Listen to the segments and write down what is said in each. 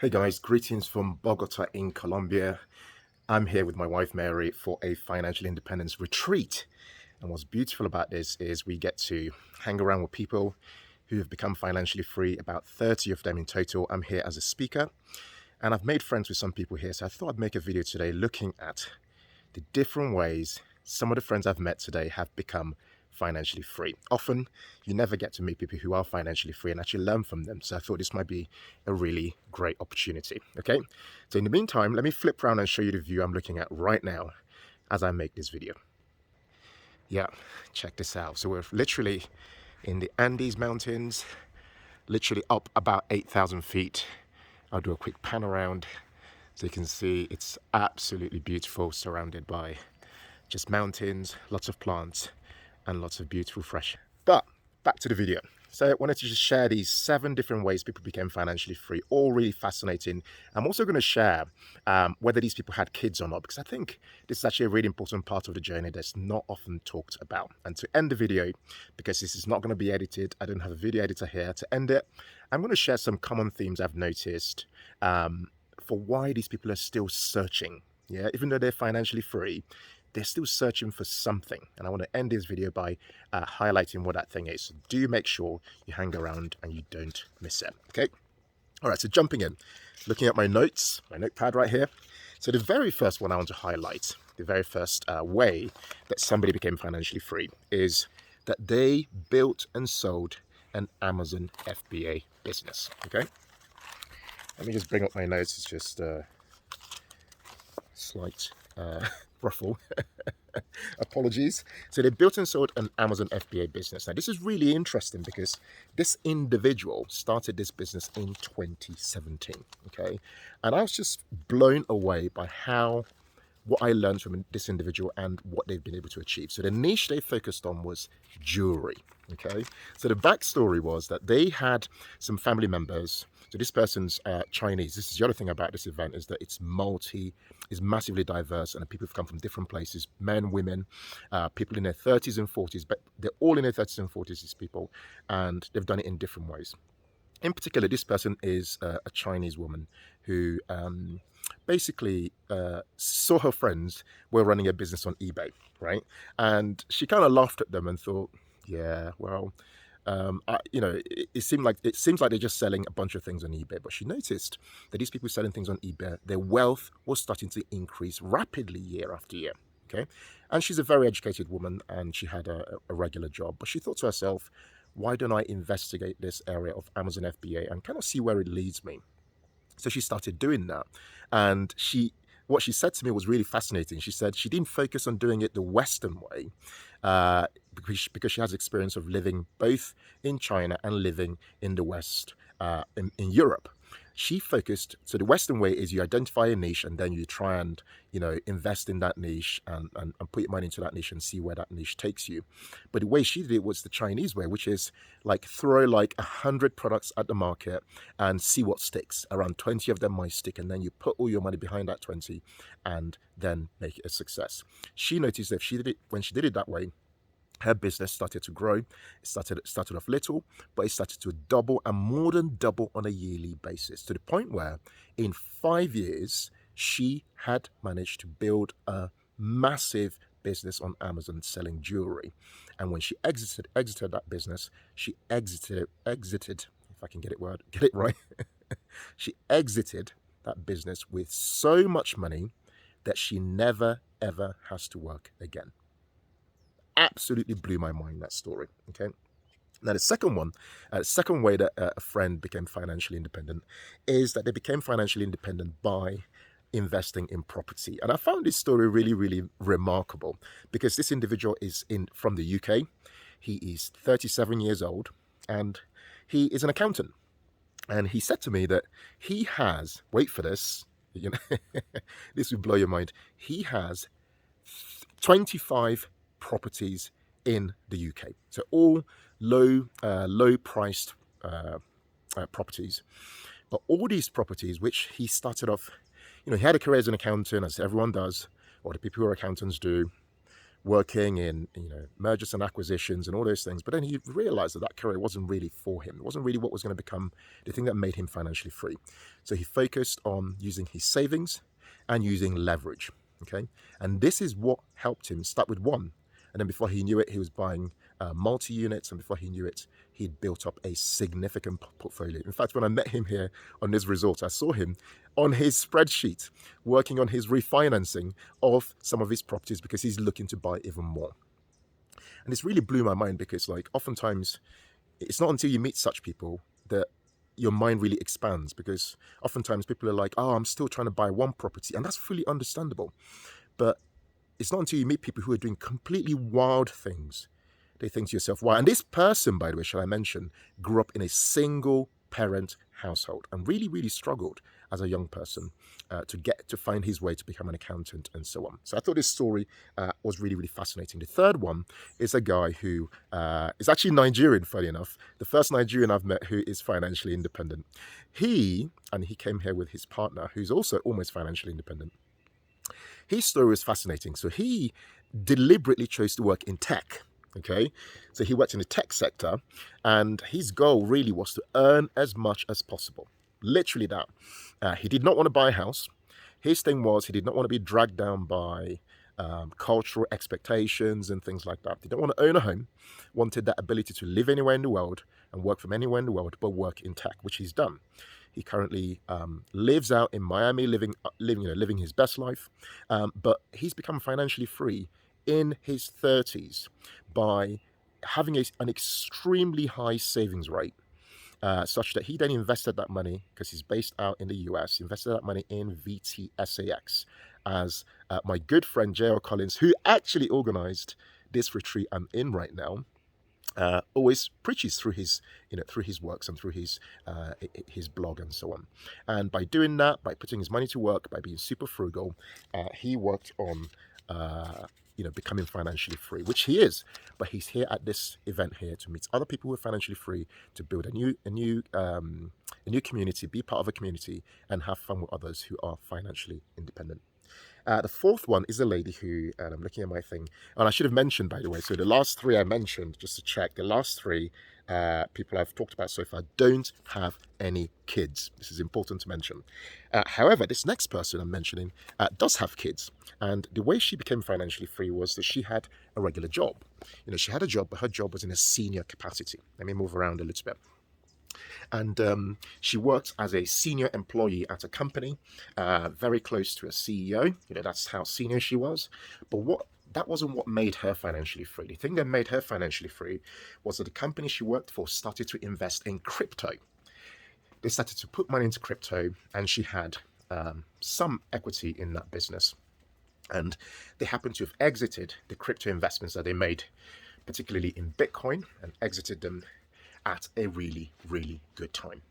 Hey guys, greetings from Bogota in Colombia. I'm here with my wife Mary for a financial independence retreat. And what's beautiful about this is we get to hang around with people who have become financially free, about 30 of them in total. I'm here as a speaker and I've made friends with some people here. So I thought I'd make a video today looking at the different ways some of the friends I've met today have become financially free. Often you never get to meet people who are financially free and actually learn from them. So I thought this might be a really great opportunity. Okay, so in the meantime, let me flip around and show you the view I'm looking at right now as I make this video. Yeah, check this out. So we're literally in the Andes Mountains, literally up about 8,000 feet. I'll do a quick pan around so you can see it's absolutely beautiful, surrounded by just mountains, lots of plants, and lots of beautiful fresh. But back to the video. So I wanted to just share these 7 different ways people became financially free, all really fascinating. I'm also going to share whether these people had kids or not, because I think this is actually a really important part of the journey that's not often talked about. And to end the video, because this is not going to be edited, I don't have a video editor here to end it, I'm going to share some common themes I've noticed for why these people are still searching. Yeah, even though they're financially free, they're still searching for something. And I want to end this video by highlighting what that thing is. So do make sure you hang around and you don't miss it. Okay. All right. So jumping in, looking at my notes, my notepad right here. So the very first one I want to highlight, the very first way that somebody became financially free is that they built and sold an Amazon FBA business. Okay. Let me just bring up my notes. It's just a slight ruffle. Apologies. So they built and sold an Amazon FBA business. Now this is really interesting because this individual started this business in 2017. Okay, and I was just blown away by what I learned from this individual and what they've been able to achieve. So the niche they focused on was jewelry. Okay, so the backstory was that they had some family members. So this person's Chinese. This is the other thing about this event, is that it's massively diverse, and people have come from different places, men, women, people in their 30s and 40s, but they're all in their 30s and 40s, these people, and they've done it in different ways. In particular, this person is a Chinese woman who basically saw her friends were running a business on eBay, right? And she kind of laughed at them and thought, yeah, well, it seems like they're just selling a bunch of things on eBay. But she noticed that these people selling things on eBay, their wealth was starting to increase rapidly year after year. Okay, and she's a very educated woman, and she had a regular job. But she thought to herself, why don't I investigate this area of Amazon FBA and kind of see where it leads me? So she started doing that, and what she said to me was really fascinating. She said she didn't focus on doing it the Western way because she has experience of living both in China and living in the West, in Europe. She focused, so the Western way is you identify a niche and then you try and, invest in that niche and put your money into that niche and see where that niche takes you. But the way she did it was the Chinese way, which is like throw like 100 products at the market and see what sticks. Around 20 of them might stick, and then you put all your money behind that 20 and then make it a success. She noticed that when she did it that way, her business started to grow. It started off little, but it started to double and more than double on a yearly basis, to the point where in 5 years, she had managed to build a massive business on Amazon selling jewelry. And when she exited that business, she exited, if I can get it right, she exited that business with so much money that she never, ever has to work again. Absolutely blew my mind, that story. Okay, now the second way that a friend became financially independent is that they became financially independent by investing in property. And I found this story really, really remarkable because this individual is from the UK. He is 37 years old and he is an accountant. And he said to me that he has, wait for this, this will blow your mind, he has 25 properties in the UK. So all low priced properties. But all these properties, which he started off, he had a career as an accountant, as everyone does, or the people who are accountants do. working in mergers and acquisitions and all those things. But then he realized that that career wasn't really for him. It wasn't really what was going to become the thing that made him financially free. So he focused on using his savings and using leverage. Okay, and this is what helped him start with one, and then before he knew it, he was buying multi-units, and before he knew it, he'd built up a significant portfolio. In fact, when I met him here on this resort, I saw him on his spreadsheet working on his refinancing of some of his properties because he's looking to buy even more. And this really blew my mind because, like, oftentimes it's not until you meet such people that your mind really expands, because oftentimes people are like, oh, I'm still trying to buy one property, and that's fully understandable. But it's not until you meet people who are doing completely wild things they think to yourself, wow. And this person, by the way, shall I mention, grew up in a single parent household and really, really struggled as a young person to find his way to become an accountant and so on. So I thought this story was really, really fascinating. The third one is a guy who is actually Nigerian, funny enough, the first Nigerian I've met who is financially independent. He came here with his partner, who's also almost financially independent. His story was fascinating. So he deliberately chose to work in tech. Okay, so he worked in the tech sector, and his goal really was to earn as much as possible. Literally that. He did not want to buy a house. His thing was he did not want to be dragged down by cultural expectations and things like that. He didn't want to own a home. Wanted that ability to live anywhere in the world and work from anywhere in the world, but work in tech, which he's done. He currently lives out in Miami, living his best life. But he's become financially free in his 30s by having an extremely high savings rate, such that he then invested that money, because he's based out in the US, invested that money in VTSAX, as my good friend J.R. Collins, who actually organized this retreat I'm in right now, always preaches through his works and through his blog and so on. And by doing that, by putting his money to work, by being super frugal, he worked on becoming financially free, which he is. But he's here at this event here to meet other people who are financially free, to build a new community, be part of a community, and have fun with others who are financially independent. The fourth one is a lady who, and I'm looking at my thing, and I should have mentioned, by the way, so the last three I mentioned, just to check, the last three people I've talked about so far don't have any kids. This is important to mention. However, this next person I'm mentioning does have kids, and the way she became financially free was that she had a regular job. She had a job, but her job was in a senior capacity. Let me move around a little bit. And she worked as a senior employee at a company, very close to a CEO. That's how senior she was. But that wasn't what made her financially free. The thing that made her financially free was that the company she worked for started to invest in crypto. They started to put money into crypto, and she had some equity in that business. And they happened to have exited the crypto investments that they made, particularly in Bitcoin, and exited them at a really, really good time.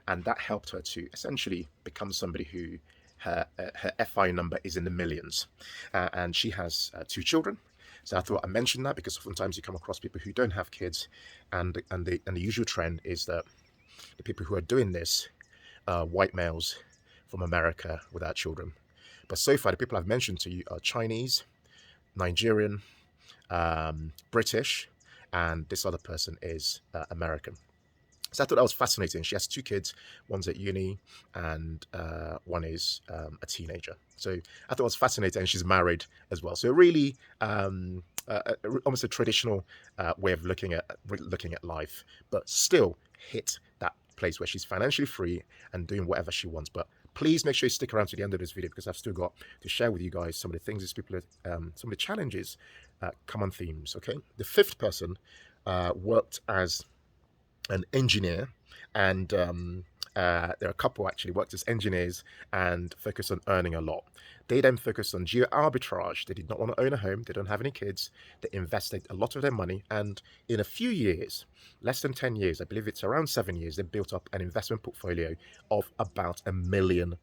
And that helped her to essentially become somebody who her FI number is in the millions. And she has 2 children. So I thought I mentioned that because oftentimes you come across people who don't have kids, and the usual trend is that the people who are doing this are white males from America without children. But so far, the people I've mentioned to you are Chinese, Nigerian, British, and this other person is American. So I thought that was fascinating. She has 2 kids. One's at uni, and one is a teenager. So I thought it was fascinating, and she's married as well. So really, almost a traditional way of looking at life, but still hit that place where she's financially free and doing whatever she wants. But please make sure you stick around to the end of this video, because I've still got to share with you guys some of the things these people are, some of the challenges, common themes. Okay, the 5th person worked as an engineer, and there are a couple actually worked as engineers and focused on earning a lot. They then focused on geo arbitrage. They did not want to own a home. They don't have any kids. They invested a lot of their money, and in a few years, less than 10 years, I believe it's around 7 years, they built up an investment portfolio of about $1 million.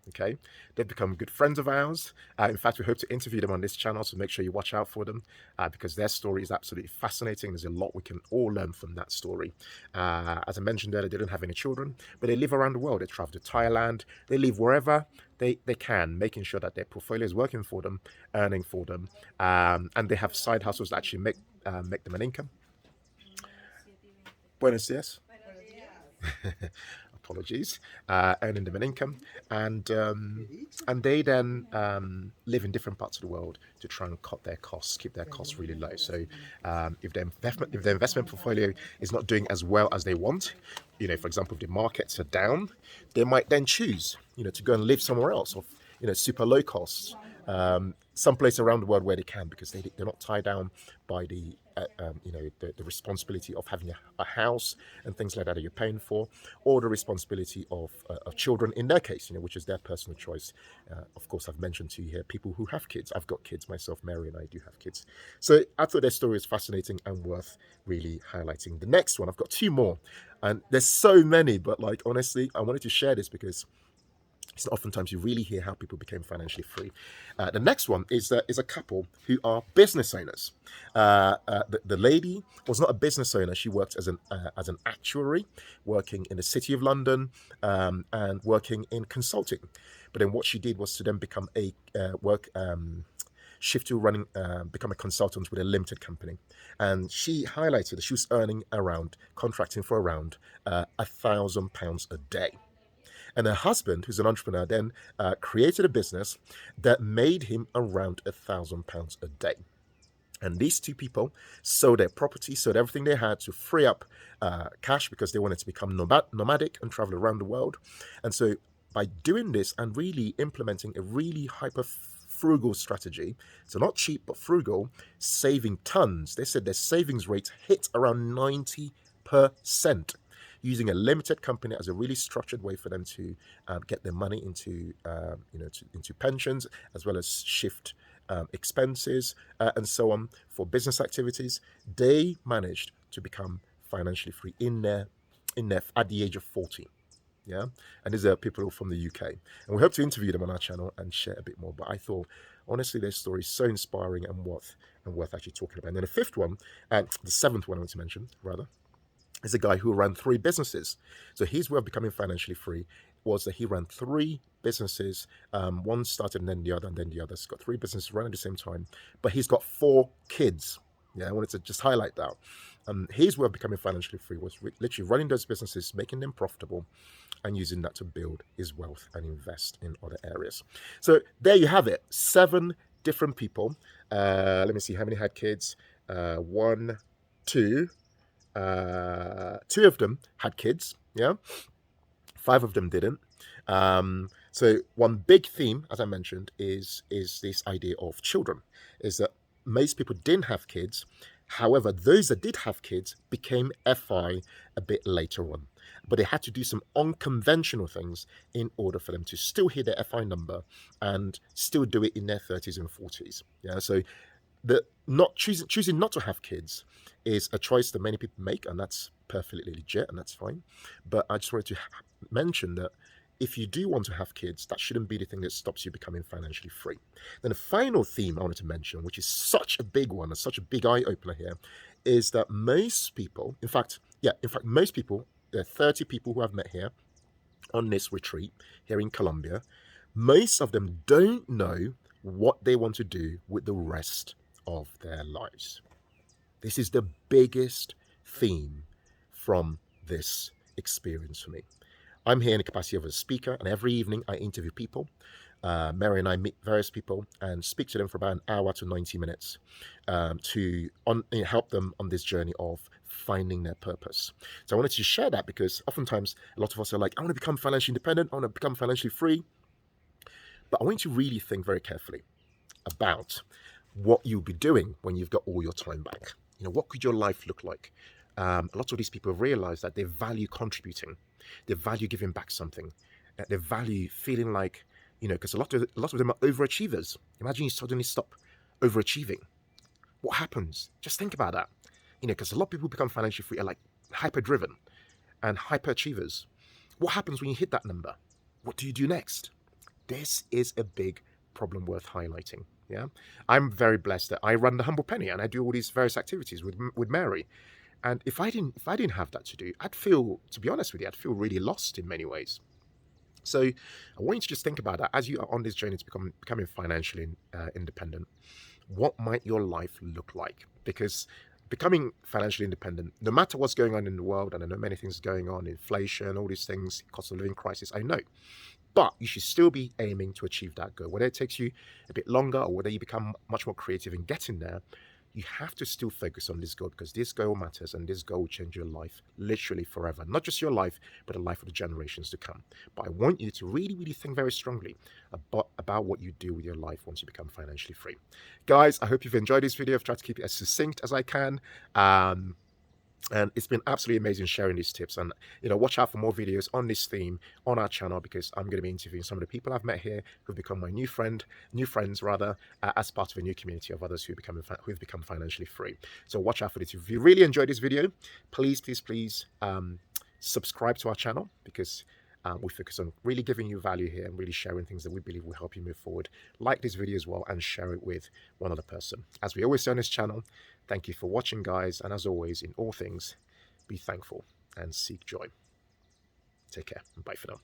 Okay, they've become good friends of ours. In fact, we hope to interview them on this channel, so make sure you watch out for them because their story is absolutely fascinating. There's a lot we can all learn from that story. As I mentioned earlier, they don't have any children, but they live around the world. They travel to Thailand. They live wherever they can, making sure that their portfolio is working for them, earning for them, and they have side hustles that actually make them an income. Buenos dias. Apologies, earning them an income, and they then live in different parts of the world to try and cut their costs, keep their costs really low. So if their investment portfolio is not doing as well as they want, for example, if the markets are down, they might then choose, to go and live somewhere else, or super low cost, someplace around the world where they can, because they're not tied down by the the responsibility of having a house and things like that you're paying for, or the responsibility of children in their case, which is their personal choice. Of course, I've mentioned to you here people who have kids. I've got kids myself. Mary and I do have kids. So I thought their story is fascinating and worth really highlighting. The next one, I've got two more, and there's so many, but honestly, I wanted to share this because it's not oftentimes you really hear how people became financially free. The next one is a couple who are business owners. The lady was not a business owner. She worked as an actuary, working in the City of London, and working in consulting. But then what she did was to then become shift to become a consultant with a limited company. And she highlighted that she was earning contracting for around £1,000 a day. And her husband, who's an entrepreneur, then created a business that made him around £1,000 a day. And these two people sold their property, sold everything they had to free up cash because they wanted to become nomadic and travel around the world. And so by doing this and really implementing a really frugal strategy, so not cheap but frugal, saving tons. They said their savings rate hit around 90%. Using a limited company as a really structured way for them to get their money into into pensions, as well as shift expenses and so on for business activities. They managed to become financially free at the age of 40. Yeah, and these are people from the UK, and we hope to interview them on our channel and share a bit more. But I thought, honestly, their story is so inspiring and worth actually talking about. And then the fifth one, and the seventh one I want to mention rather, is a guy who ran 3 businesses. So his way of becoming financially free was that he ran 3 businesses. One started and then the other, and then the other. He's got 3 businesses running at the same time, but he's got 4 kids. Yeah, I wanted to just highlight that. His way of becoming financially free was literally running those businesses, making them profitable, and using that to build his wealth and invest in other areas. So there you have it. 7 different people. Let me see how many had kids. 1, 2. 2 of them had kids, yeah. 5 of them didn't. So one big theme, as I mentioned, is this idea of children, is that most people didn't have kids. However, those that did have kids became FI a bit later on, but they had to do some unconventional things in order for them to still hit their FI number and still do it in their 30s and 40s. Yeah, so choosing not to have kids is a choice that many people make, and that's perfectly legit, and that's fine. But I just wanted to mention that if you do want to have kids, that shouldn't be the thing that stops you becoming financially free. Then the final theme I wanted to mention, which is such a big one and such a big eye-opener here, is that most people, most people, there are 30 people who I've met here on this retreat here in Colombia, most of them don't know what they want to do with the rest of their lives. This is the biggest theme from this experience for me. I'm here in the capacity of a speaker, and every evening I interview people. Mary and I meet various people and speak to them for about an hour to 90 minutes to help them on this journey of finding their purpose. So I wanted to share that because oftentimes a lot of us are like, I want to become financially independent, I want to become financially free. But I want you to really think very carefully about what you'll be doing when you've got all your time back. What could your life look like? A lot of these people realize that they value contributing, they value giving back something, they value feeling like, because a lot of them are overachievers. Imagine you suddenly stop overachieving. What happens? Just think about that. Because a lot of people become financially free are like hyper-driven and hyper-achievers. What happens when you hit that number? What do you do next? This is a big problem worth highlighting. Yeah, I'm very blessed that I run the Humble Penny and I do all these various activities with Mary. And if I didn't have that to do, I'd feel, to be honest with you, I'd feel really lost in many ways. So I want you to just think about that as you are on this journey to becoming financially independent. What might your life look like? Because becoming financially independent, no matter what's going on in the world, and I know many things going on, inflation, all these things, cost of living crisis, I know. But you should still be aiming to achieve that goal. Whether it takes you a bit longer or whether you become much more creative in getting there, you have to still focus on this goal because this goal matters and this goal will change your life literally forever. Not just your life, but the life of the generations to come. But I want you to really, really think very strongly about what you do with your life once you become financially free. Guys, I hope you've enjoyed this video. I've tried to keep it as succinct as I can. And it's been absolutely amazing sharing these tips. And, watch out for more videos on this theme on our channel because I'm going to be interviewing some of the people I've met here who've become my new friends rather, as part of a new community of others who've become financially free. So watch out for this. If you really enjoyed this video, please, please, please subscribe to our channel because we focus on really giving you value here and really sharing things that we believe will help you move forward. Like this video as well and share it with one other person. As we always say on this channel, thank you for watching, guys. And as always, in all things, be thankful and seek joy. Take care and bye for now.